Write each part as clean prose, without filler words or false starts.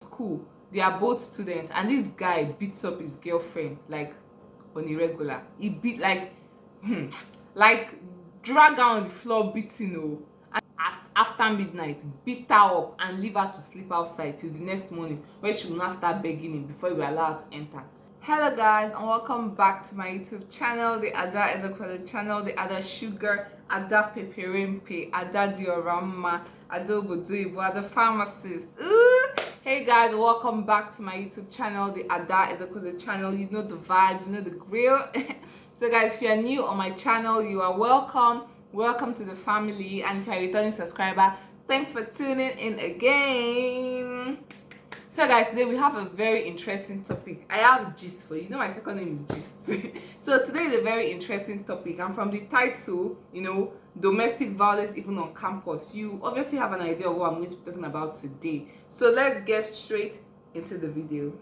school. They are both students, and this guy beats up his girlfriend like on a regular. He beat like like drag her on the floor beating and after midnight beat her up and leave her to sleep outside till the next morning, where she will not start begging him before he will allow her to enter. Hello guys, and welcome back to my YouTube channel, the Ada Ezekwele channel, the Ada Sugar, Ada Peperempe, Ada Diorama, Ada Obodoyibo, Ada Pharmacist. Ooh! Hey guys, welcome back to my YouTube channel, the Ada Ezekwele channel. You know the vibes, you know the grill. So guys, if you are new on my channel, you are welcome. Welcome to the family, and if you are a returning subscriber, thanks for tuning in again. So guys, today we have a very interesting topic. I have gist for you. You know my second name is Gist. So today is a very interesting topic, and from the title, domestic violence even on campus, you obviously have an idea of what I'm going to be talking about today. So let's get straight into the video.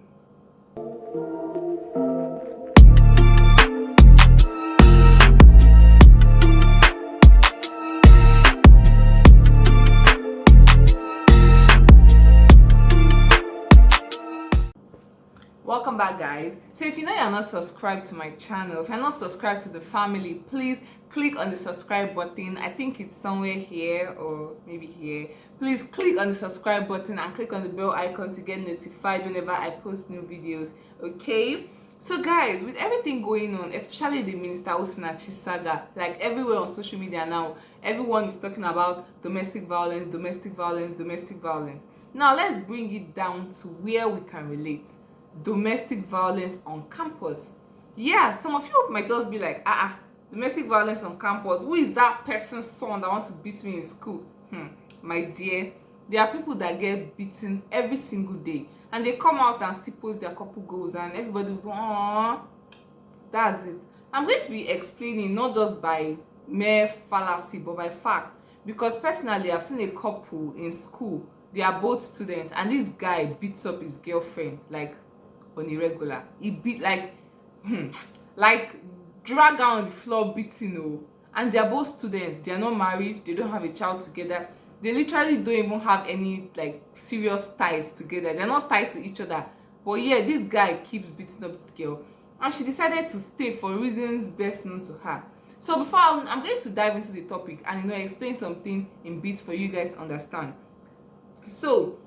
Welcome back guys. So if you know you're not subscribed to my channel, if you're not subscribed to the family, please click on the subscribe button. I think it's somewhere here or maybe here. Please click on the subscribe button and click on the bell icon to get notified whenever I post new videos. Okay, so guys, with everything going on, especially the Minister Osinachi saga, like everywhere on social media now, everyone is talking about domestic violence, domestic violence, domestic violence. Now let's bring it down to where we can relate. Domestic violence on campus. Yeah, some of you might just be like, domestic violence on campus, who is that person's son that want to beat me in school? My dear, there are people that get beaten every single day, and they come out and still post their couple goals, and everybody will go, aww, that's it. I'm going to be explaining not just by mere fallacy but by fact, because personally I've seen a couple in school. They are both students, and this guy beats up his girlfriend like on a regular. He beat like drag her on the floor beating and they are both students. They are not married, they don't have a child together, they literally don't even have any like serious ties together. They're not tied to each other, but yeah, this guy keeps beating up this girl, and she decided to stay for reasons best known to her. So before I'm going to dive into the topic and explain something in bits for you guys to understand. So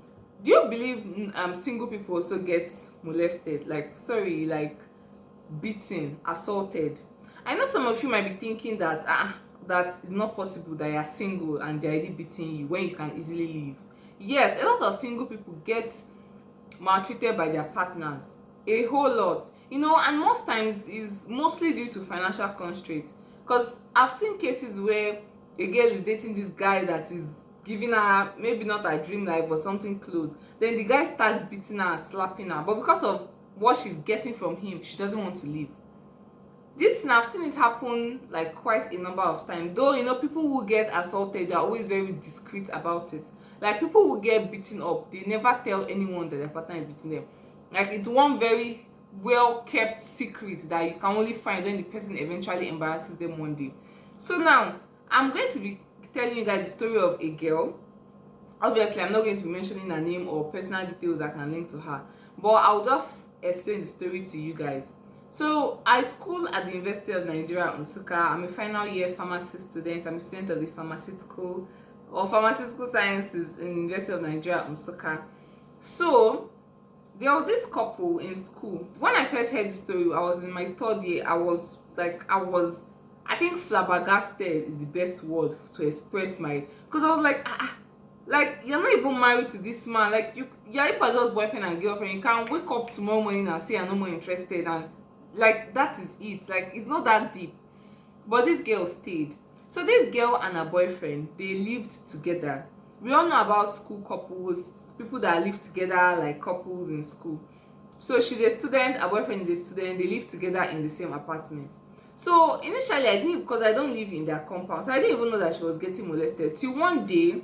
do you believe single people also get molested, like beaten, assaulted? I know some of you might be thinking that that is not possible, that you are single and they're already beating you when you can easily leave. Yes, a lot of single people get maltreated by their partners, a whole lot, and most times is mostly due to financial constraints. Because I've seen cases where a girl is dating this guy that is giving her maybe not her dream life but something close, then the guy starts beating her and slapping her, but because of what she's getting from him, she doesn't want to leave. This thing, I've seen it happen like quite a number of times, though people who get assaulted, they're always very discreet about it. Like people who get beaten up, they never tell anyone that their partner is beating them. Like it's one very well kept secret that you can only find when the person eventually embarrasses them one day. So now I'm going to be telling you guys the story of a girl. Obviously I'm not going to be mentioning her name or personal details that can link to her, but I'll just explain the story to you guys. So I school at the University of Nigeria, Nsukka. I'm a final year pharmacy student. I'm a student of the pharmaceutical sciences in the University of Nigeria, Nsukka. So there was this couple in school. When I first heard the story, I was in my third year. I think flabbergasted is the best word to express because I was like you're not even married to this man. Like you're just boyfriend and girlfriend. You can't wake up tomorrow morning and say you're no more interested, and like that is it. Like it's not that deep. But this girl stayed. So this girl and her boyfriend, they lived together. We all know about school couples, people that live together like couples in school. So she's a student, her boyfriend is a student, they live together in the same apartment. So initially I didn't, because I don't live in their compound, so I didn't even know that she was getting molested till one day.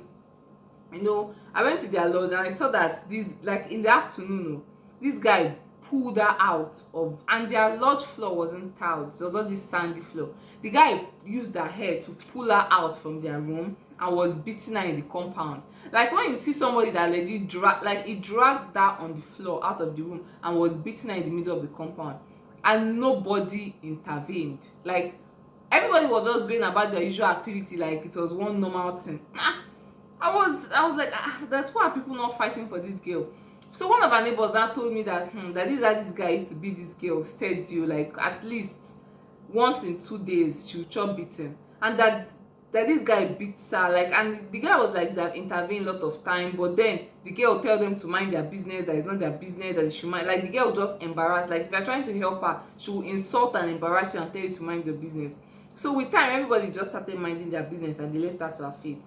I went to their lodge and I saw that this, like in the afternoon, this guy pulled her out of, and their lodge floor wasn't tiled, it was all this sandy floor. The guy used her hair to pull her out from their room and was beating her in the compound. Like when you see somebody that legit he dragged her on the floor out of the room and was beating her in the middle of the compound, and nobody intervened. Like everybody was just going about their usual activity like it was one normal thing. I was like, that's why people not fighting for this girl. So one of our neighbors now told me that that is how this guy used to beat this girl steady, like at least once in 2 days she would chop beating, and that this guy beats her, like, and the guy was like that intervened a lot of time, but then the girl tell them to mind their business, that it's not their business, that they should mind. Like the girl just embarrass, like if you're trying to help her, she will insult and embarrass you and tell you to mind your business. So with time, everybody just started minding their business and they left her to her fate.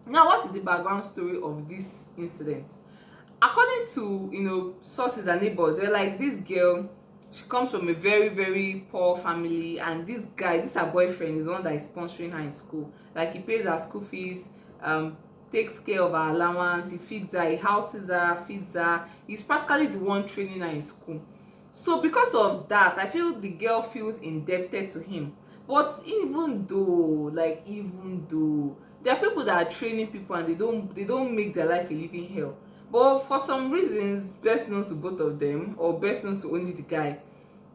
Now, what is the background story of this incident? According to sources and neighbors, they're like, this girl, she comes from a very very poor family, and this guy, this her boyfriend, is the one that is sponsoring her in school. Like he pays her school fees, takes care of her allowance, he feeds her, he houses her, feeds her. He's practically the one training her in school. So because of that, I feel the girl feels indebted to him. But even though there are people that are training people and they don't make their life a living hell, but for some reasons, best known to both of them or best known to only the guy,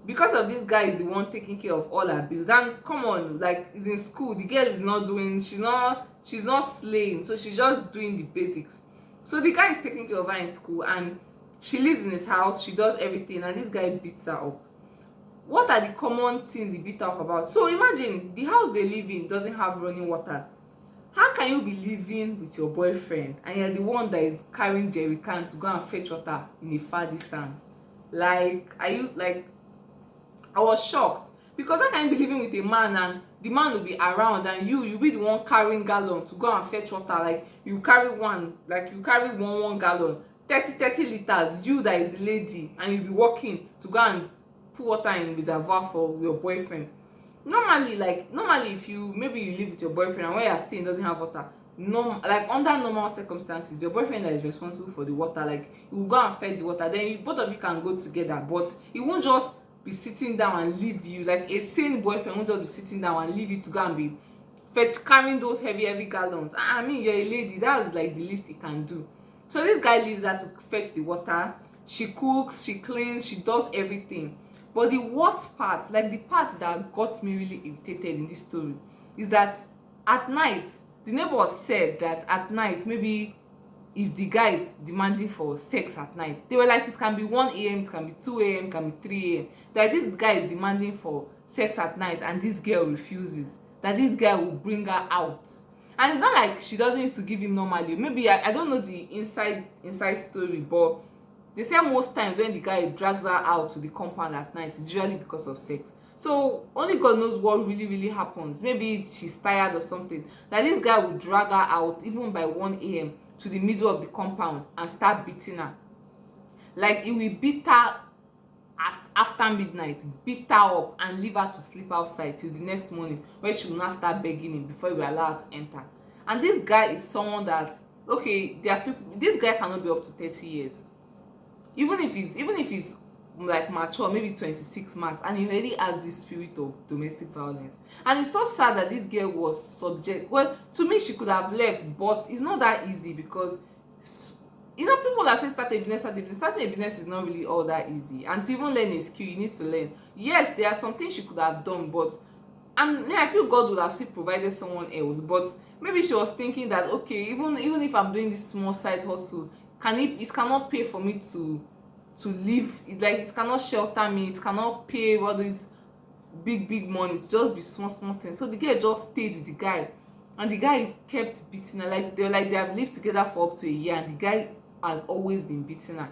because of this guy is the one taking care of all her bills. And come on, like, is in school, the girl is not doing, she's not slaying, so she's just doing the basics. So the guy is taking care of her in school, and she lives in his house, she does everything, and this guy beats her up. What are the common things he beat her up about? So imagine the house they live in doesn't have running water. How can you be living with your boyfriend and you're the one that is carrying jerry can to go and fetch water in a far distance? Like, are you like, I was shocked, because how can you be living with a man and the man will be around and you be the one carrying gallon to go and fetch water? Like you carry one gallon, 30 liters, you that is lady, and you be walking to go and put water in reservoir for your boyfriend. Normally if you maybe you live with your boyfriend and where you're staying doesn't have water, no, like under normal circumstances, your boyfriend that is responsible for the water, like you will go and fetch the water, then both of you can go together. But he won't just be sitting down and leave you. Like a sane boyfriend won't just be sitting down and leave you to go and be carrying those heavy gallons. I mean, you're a lady, that is like the least he can do. So this guy leaves her to fetch the water. She cooks, she cleans, she does everything. But the worst part, like the part that got me really irritated in this story, is that at night, the neighbor said that at night, maybe if the guy is demanding for sex at night, they were like, it can be 1 a.m, it can be 2 a.m, it can be 3 a.m. That this guy is demanding for sex at night and this girl refuses, that this guy will bring her out. And it's not like she doesn't used to give him normally. Maybe I don't know the inside story, but they say most times when the guy drags her out to the compound at night, it's usually because of sex. So only God knows what really happens. Maybe she's tired or something. That this guy will drag her out even by 1 a.m. to the middle of the compound and start beating her. Like he will beat her after midnight, beat her up and leave her to sleep outside till the next morning, where she will not start begging him before he will allow her to enter. And this guy is someone that, okay, there are people, this guy cannot be up to 30 years. Even if he's like mature, maybe 26 max, and he already has this spirit of domestic violence. And it's so sad that this girl was subject. Well, to me, she could have left, but it's not that easy, because people that say starting a business is not really all that easy. And to even learn a skill, you need to learn. Yes, there are some things she could have done, but I feel God would have still provided someone else. But maybe she was thinking that, okay, even if I'm doing this small side hustle, it cannot pay for me to live. It cannot shelter me, it cannot pay all these big money. It's just be small things. So the girl just stayed with the guy, and the guy kept beating her. Like they have lived together for up to a year, and the guy has always been beating her.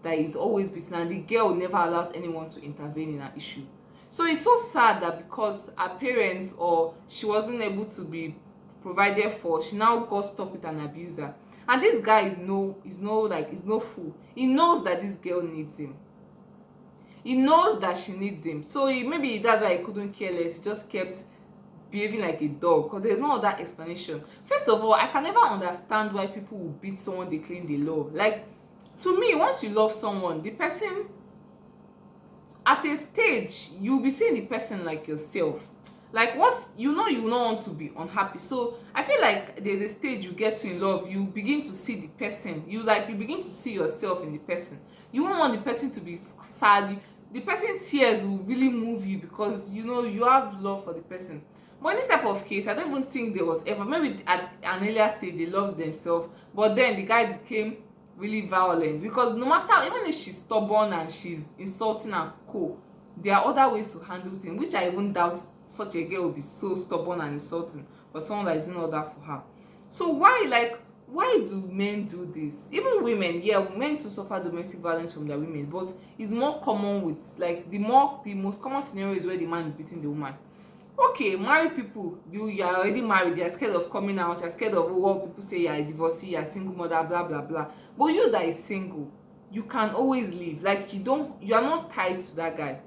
That he's always beating her, and the girl never allows anyone to intervene in her issue. So it's so sad that because her parents, or she wasn't able to be provided for, she now got stuck with an abuser. And this guy is no fool. He knows that this girl needs him. He knows that she needs him. So maybe that's why he couldn't care less. He just kept behaving like a dog, because there's no other explanation. First of all, I can never understand why people will beat someone they claim they love. Like, to me, once you love someone, the person, at a stage, you'll be seeing the person like yourself. Like, what, you know, you don't want to be unhappy. So I feel like there's a stage you get to in love, you begin to see the person, you begin to see yourself in the person. You won't want the person to be sad. The person's tears will really move you because you know you have love for the person. But in this type of case, I don't even think there was ever, maybe at an earlier stage they loved themselves, but then the guy became really violent. Because no matter, even if she's stubborn and she's insulting and co, there are other ways to handle things, which I even doubt such a girl will be so stubborn and insulting for someone that is in order for her. So why do men do this? Even women, yeah, men to suffer domestic violence from their women, but it's more common with, like, the most common scenario is where the man is beating the woman. Okay, married people, you are already married, you're scared of coming out, you're scared of what people say, you're a divorcee, you're a single mother, blah blah blah. But you that is single, you can always leave. Like, you are not tied to that guy.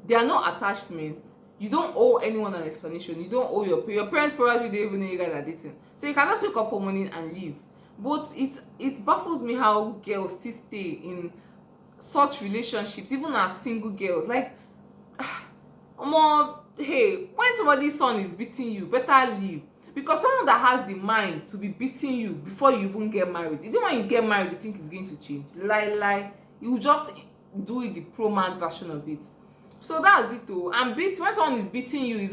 There are no attachments. You don't owe anyone an explanation. You don't owe your parents probably don't even know you guys are dating. So you can just wake up one morning and leave. But it baffles me how girls still stay in such relationships, even as single girls. Like, hey, when somebody's son is beating you, better leave. Because someone that has the mind to be beating you before you even get married, is it when you get married you think it's going to change? Lie. You just do it the pro man's version of it. So that's it though. And when someone is beating you, it's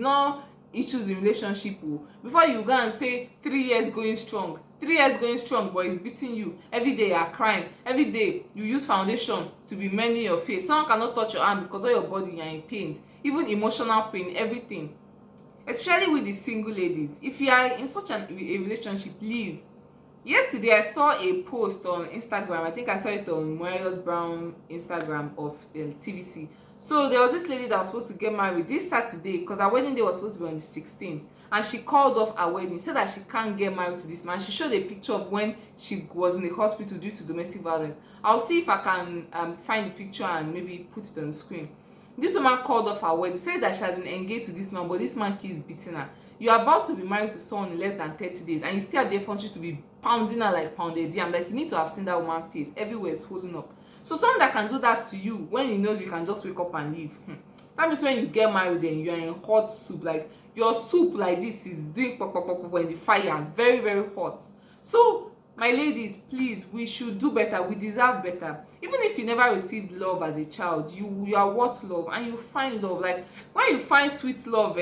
not issues in relationship. Before you go and say 3 years going strong, but he's beating you every day, you are crying every day, you use foundation to be mending your face, someone cannot touch your arm because all your body, you are in pain, even emotional pain, everything. Especially with the single ladies, if you are in such a relationship, leave. Yesterday I saw a post on Instagram. I think I saw it on Marius Brown Instagram of TVC. So there was this lady that was supposed to get married this Saturday because her wedding day was supposed to be on the 16th, and she called off her wedding, said that she can't get married to this man. She showed a picture of when she was in the hospital due to domestic violence. I'll see if I can find the picture and maybe put it on the screen. This woman called off her wedding, said that she has been engaged to this man, but this man keeps beating her. You are about to be married to someone in less than 30 days, and you still have the effrontery to be pounding her like pounded yam. Like, you need to have seen that woman's face. Everywhere is swollen up. So someone that can do that to you when he knows you can just wake up and leave, that means when you get married then you are in hot soup. Like, your soup like this is doing pop pop pop in the fire, very very hot. So my ladies, please, we should do better. We deserve better. Even if you never received love as a child, you are worth love, and you find love. Like, when you find sweet love,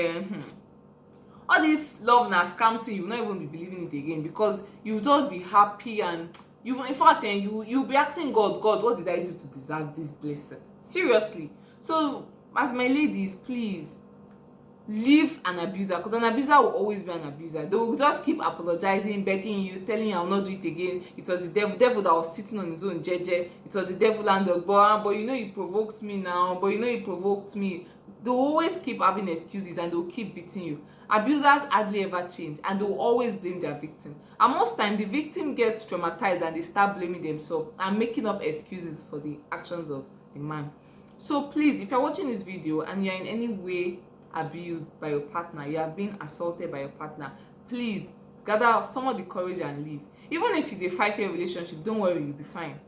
all this love na scam thing, you will not even be believing it again, because you will just be happy, and you, in fact, you'll be asking God, what did I do to deserve this blessing? Seriously. So as my ladies, please leave an abuser, because an abuser will always be an abuser. They will just keep apologizing, begging you, telling you I'll not do it again. It was the devil that was sitting on his own jeje. It was the devil and the but you know you provoked me now, but you know you provoked me. They'll always keep having excuses, and they'll keep beating you. Abusers hardly ever change, and they will always blame their victim. And most time the victim gets traumatized and they start blaming themselves and making up excuses for the actions of the man. So please, if you're watching this video and you're in any way abused by your partner, you are being assaulted by your partner, please gather some of the courage and leave. Even if it's a 5-year relationship, don't worry, you'll be fine.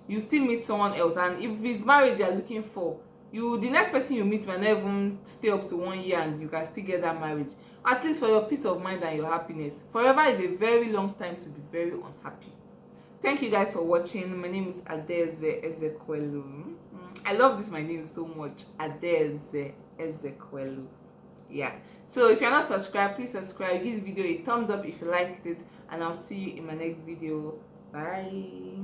You still meet someone else, and if it's marriage you're looking for, the next person you meet might not even stay up to 1 year, and you can still get that marriage. At least for your peace of mind and your happiness. Forever is a very long time to be very unhappy. Thank you guys for watching. My name is Adeze Ezekwelu. I love this, my name so much. Adeze Ezekwelu. Yeah. So if you're not subscribed, please subscribe. Give this video a thumbs up if you liked it, and I'll see you in my next video. Bye.